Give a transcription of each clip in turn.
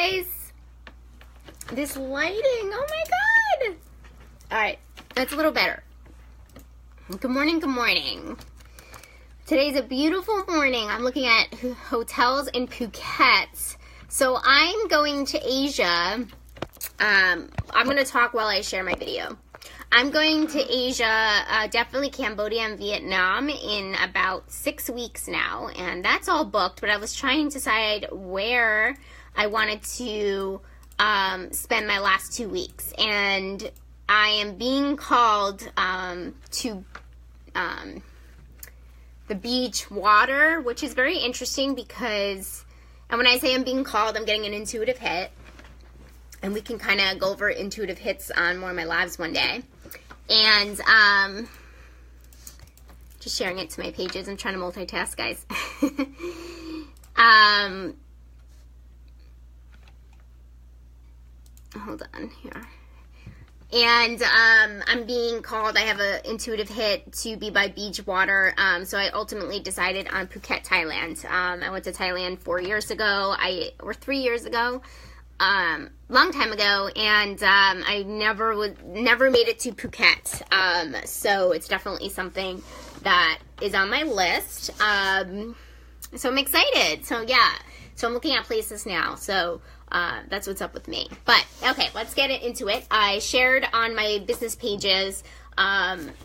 guys. This lighting, oh my God. All right, that's a little better. Good morning, good morning. Today's a beautiful morning. I'm looking at hotels in Phuket. So I'm going to Asia. I'm going to talk while I share my video. I'm going to Asia, definitely Cambodia and Vietnam in about 6 weeks now, and that's all booked, but I was trying to decide where I wanted to spend my last 2 weeks, and I am being called to the beach water, which is very interesting because, and when I say I'm being called, I'm getting an intuitive hit, and we can kind of go over intuitive hits on one of my lives one day. And just sharing it to my pages. I'm trying to multitask, guys. Hold on here. And I'm being called, I have an intuitive hit to be by beach water. So I ultimately decided on Phuket, Thailand. I went to Thailand 4 years ago, or 3 years ago. Long time ago, and I never made it to Phuket, so it's definitely something that is on my list, so I'm excited. So yeah, so I'm looking at places now, so that's what's up with me. But okay, let's get into it. I shared on my business pages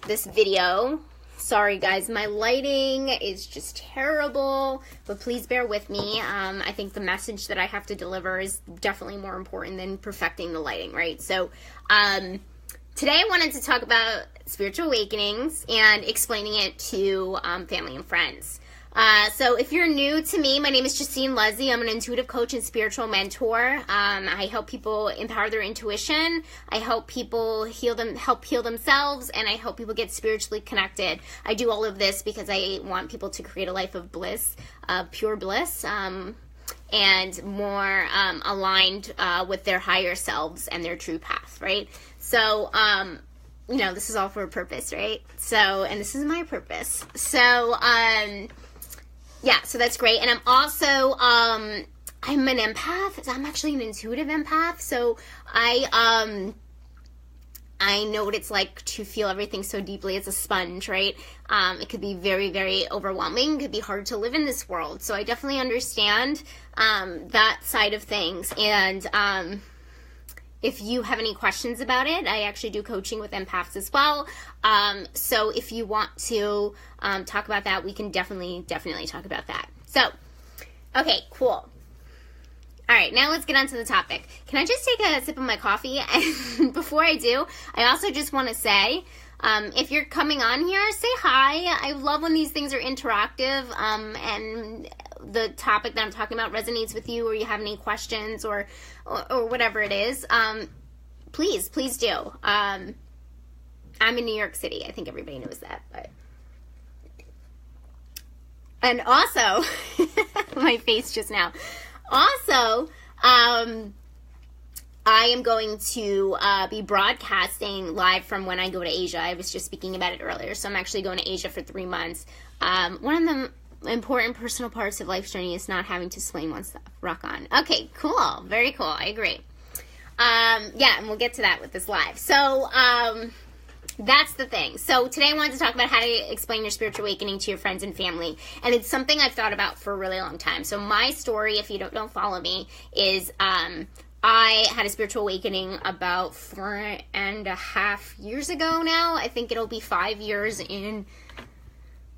this video. Sorry guys, my lighting is just terrible, but please bear with me. I think the message that I have to deliver is definitely more important than perfecting the lighting, right? So today I wanted to talk about spiritual awakenings and explaining it to family and friends. So if you're new to me, my name is Justine Leslie. I'm an intuitive coach and spiritual mentor. I help people empower their intuition. I help people help heal themselves, and I help people get spiritually connected. I do all of this because I want people to create a life of bliss, pure bliss, and more aligned with their higher selves and their true path, right? So, you know, this is all for a purpose, right? So, and this is my purpose. So, yeah, so that's great. And I'm also, I'm an empath. I'm actually an intuitive empath. So I know what it's like to feel everything so deeply as a sponge, right? It could be very, very overwhelming. It could be hard to live in this world. So I definitely understand that side of things. And if you have any questions about it, I actually do coaching with empaths as well. So if you want to talk about that, we can definitely talk about that. So, okay, cool. All right, now let's get on to the topic. Can I just take a sip of my coffee? And before I do, I also just want to say, if you're coming on here, say hi. I love when these things are interactive, and the topic that I'm talking about resonates with you, or you have any questions or whatever it is, please do. I'm in New York City. I think everybody knows that. But. And also, my face just now. Also, I am going to be broadcasting live from when I go to Asia. I was just speaking about it earlier. So I'm actually going to Asia for 3 months. One of the important personal parts of life's journey is not having to explain oneself. Rock on. Okay, cool. Very cool. I agree. Yeah, and we'll get to that with this live. So, that's the thing. So today I wanted to talk about how to explain your spiritual awakening to your friends and family. And it's something I've thought about for a really long time. So my story, if you don't follow me, is I had a spiritual awakening about 4.5 years ago now. I think it'll be 5 years in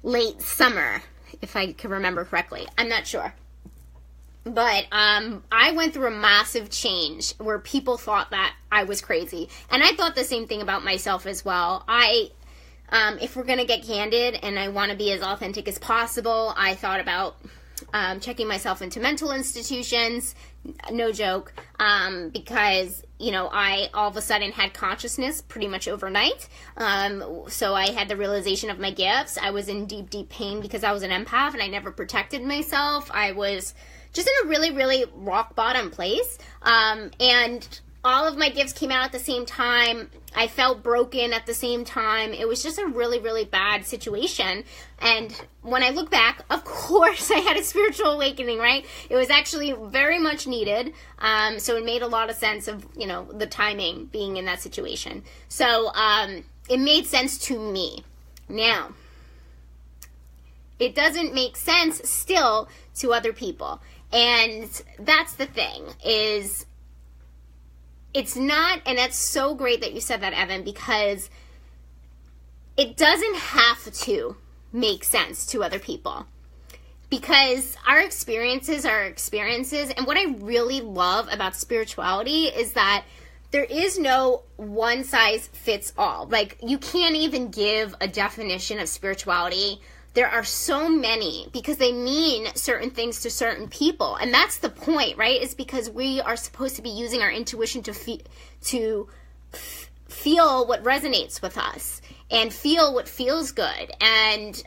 late summer, if I can remember correctly. I'm not sure. But I went through a massive change where people thought that I was crazy. And I thought the same thing about myself as well. If we're going to get candid and I want to be as authentic as possible, I thought about checking myself into mental institutions, no joke, because, you know, I all of a sudden had consciousness pretty much overnight. So I had the realization of my gifts. I was in deep, deep pain because I was an empath and I never protected myself. I was just in a really, really rock bottom place. And all of my gifts came out at the same time. I felt broken at the same time. It was just a really, really bad situation. And when I look back, of course, I had a spiritual awakening, right? It was actually very much needed. So it made a lot of sense of, the timing being in that situation. So it made sense to me. Now, it doesn't make sense still to other people. And that's the thing, is it's not, and that's so great that you said that, Evan, because it doesn't have to make sense to other people. Because our experiences are experiences, and what I really love about spirituality is that there is no one size fits all. Like, you can't even give a definition of spirituality. There are so many because they mean certain things to certain people. And that's the point, right? Is because we are supposed to be using our intuition to feel what resonates with us and feel what feels good. And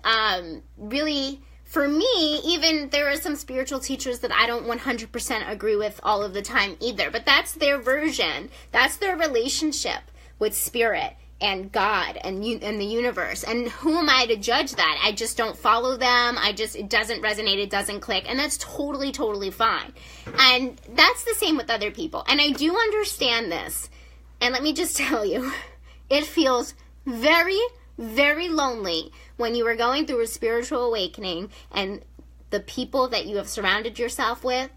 really, for me, even there are some spiritual teachers that I don't 100% agree with all of the time either. But that's their version. That's their relationship with spirit and God and the universe. And who am I to judge that? I just don't follow them. It doesn't resonate. It doesn't click. And that's totally, totally fine. And that's the same with other people. And I do understand this. And let me just tell you, it feels very, very lonely when you are going through a spiritual awakening and the people that you have surrounded yourself with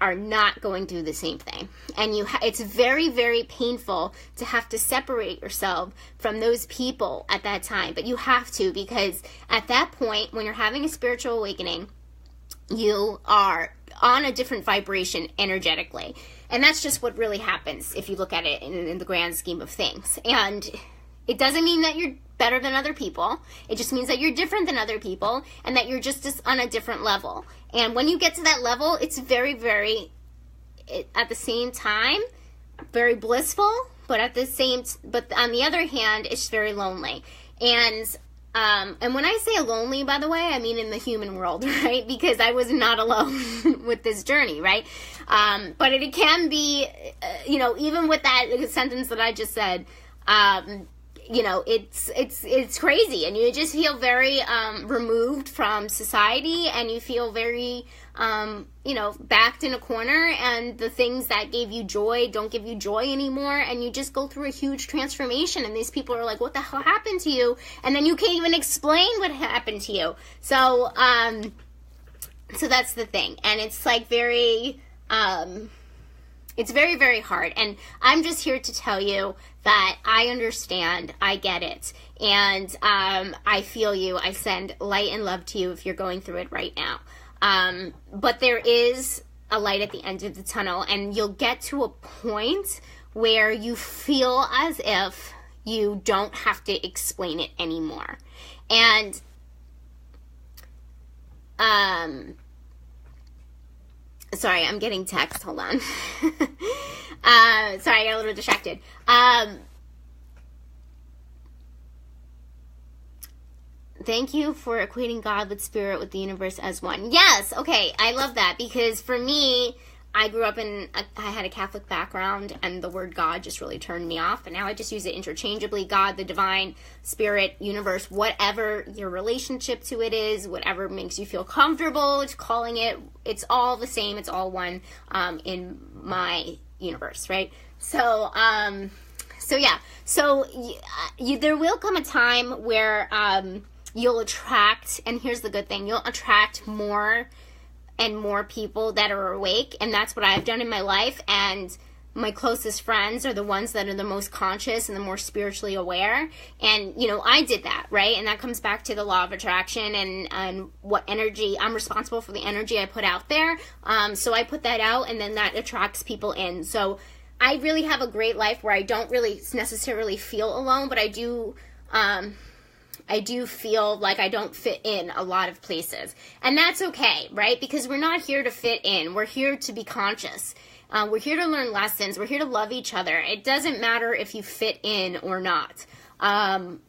are not going through the same thing. And it's very, very painful to have to separate yourself from those people at that time. But you have to, because at that point, when you're having a spiritual awakening, you are on a different vibration energetically. And that's just what really happens if you look at it in the grand scheme of things. And it doesn't mean that you're better than other people. It just means that you're different than other people and that you're just on a different level. And when you get to that level, it's very, very, at the same time, very blissful, but on the other hand, it's very lonely. And when I say lonely, by the way, I mean in the human world, right? Because I was not alone with this journey, right? But it can be, even with that sentence that I just said, it's crazy, and you just feel very removed from society, and you feel very backed in a corner, and the things that gave you joy don't give you joy anymore, and you just go through a huge transformation, and these people are like, what the hell happened to you? And then you can't even explain what happened to you. So that's the thing, and it's like very it's very, very hard. And I'm just here to tell you that I understand. I get it. And I feel you. I send light and love to you if you're going through it right now. But there is a light at the end of the tunnel. And you'll get to a point where you feel as if you don't have to explain it anymore. And sorry, I'm getting text. Hold on. Sorry, I got a little distracted. Thank you for equating God with spirit, with the universe as one. Yes, okay, I love that, because for me, I grew up I had a Catholic background, and the word God just really turned me off, and now I just use it interchangeably. God, the divine, spirit, universe, whatever your relationship to it is, whatever makes you feel comfortable calling it, it's all the same, it's all one in my universe, right? So yeah, there will come a time where you'll attract, and here's the good thing, you'll attract more and more people that are awake, and that's what I've done in my life. And my closest friends are the ones that are the most conscious and the more spiritually aware. And I did that, right? And that comes back to the law of attraction and what energy I'm responsible for, the energy I put out there. So I put that out, and then that attracts people in. So I really have a great life where I don't really necessarily feel alone, but I do feel like I don't fit in a lot of places. And that's okay, right? Because we're not here to fit in. We're here to be conscious. We're here to learn lessons. We're here to love each other. It doesn't matter if you fit in or not. And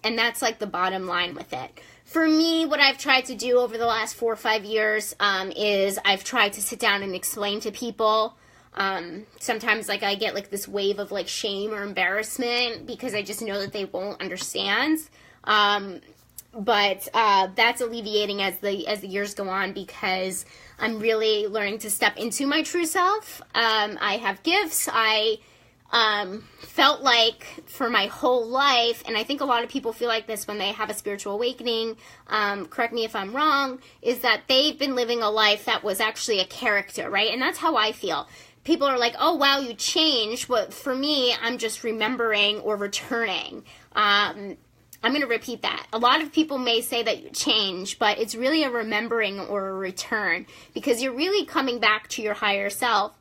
that's like the bottom line with it. For me, what I've tried to do over the last 4 or 5 years is I've tried to sit down and explain to people Sometimes like I get like this wave of like shame or embarrassment because I just know that they won't understand. But that's alleviating as the years go on because I'm really learning to step into my true self. I have gifts. I felt like for my whole life, and I think a lot of people feel like this when they have a spiritual awakening, correct me if I'm wrong, is that they've been living a life that was actually a character, right? And that's how I feel. People are like, oh, wow, you changed. But for me, I'm just remembering or returning. I'm going to repeat that. A lot of people may say that you change, but it's really a remembering or a return because you're really coming back to your higher self.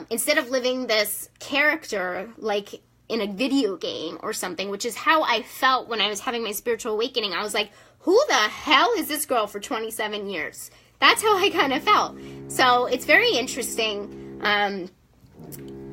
Instead of living this character like in a video game or something, which is how I felt when I was having my spiritual awakening. I was like, who the hell is this girl for 27 years? That's how I kind of felt. So it's very interesting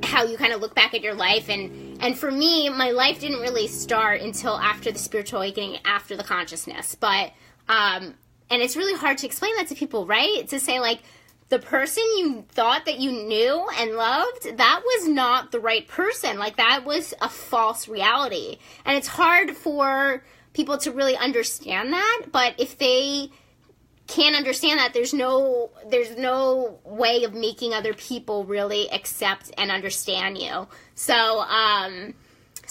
how you kind of look back at your life. And for me, my life didn't really start until after the spiritual awakening, after the consciousness. But, and it's really hard to explain that to people, right? To say like, the person you thought that you knew and loved, that was not the right person. Like, that was a false reality. And it's hard for people to really understand that. But if they can't understand that, there's no way of making other people really accept and understand you. So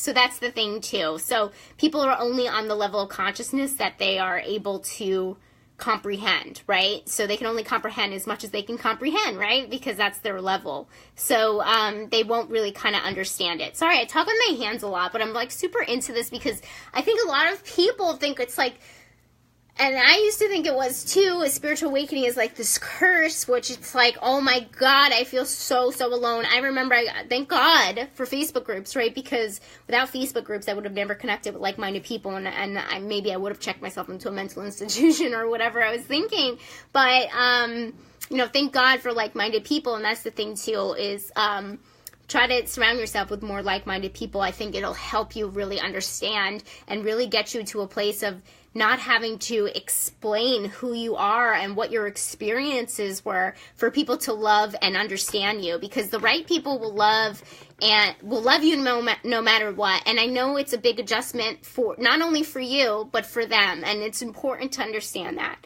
that's the thing, too. So people are only on the level of consciousness that they are able to comprehend, right? So they can only comprehend as much as they can comprehend, right? Because that's their level. So they won't really kind of understand it. Sorry, I talk with my hands a lot, but I'm like super into this because I think a lot of people think it's like, and I used to think it was too, a spiritual awakening is like this curse, which it's like, oh my God, I feel so alone. I remember, thank God for Facebook groups, right? Because without Facebook groups, I would have never connected with like-minded people, and maybe I would have checked myself into a mental institution or whatever I was thinking. But, thank God for like-minded people, and that's the thing too, is try to surround yourself with more like-minded people. I think it'll help you really understand and really get you to a place of not having to explain who you are and what your experiences were for people to love and understand you, because the right people will love you no matter what. And I know it's a big adjustment for not only for you, but for them. And it's important to understand that.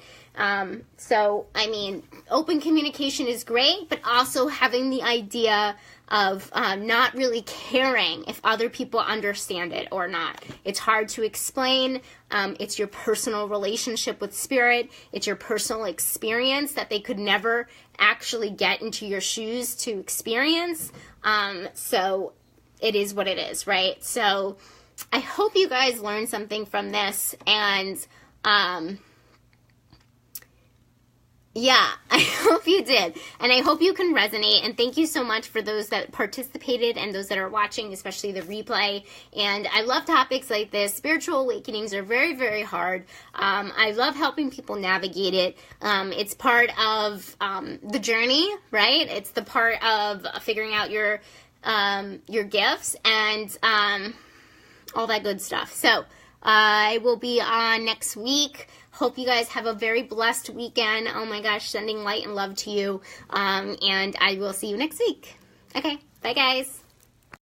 So, I mean, open communication is great, but also having the idea of not really caring if other people understand it or not. It's hard to explain. It's your personal relationship with spirit. It's your personal experience that they could never actually get into your shoes to experience. So it is what it is, right? So I hope you guys learned something from this, and yeah, I hope you did. And I hope you can resonate. And thank you so much for those that participated and those that are watching, especially the replay. And I love topics like this. Spiritual awakenings are very, very hard. I love helping people navigate it. It's part of the journey, right? It's the part of figuring out your gifts and all that good stuff. So I will be on next week. Hope you guys have a very blessed weekend. Oh my gosh, sending light and love to you. And I will see you next week. Okay, bye guys.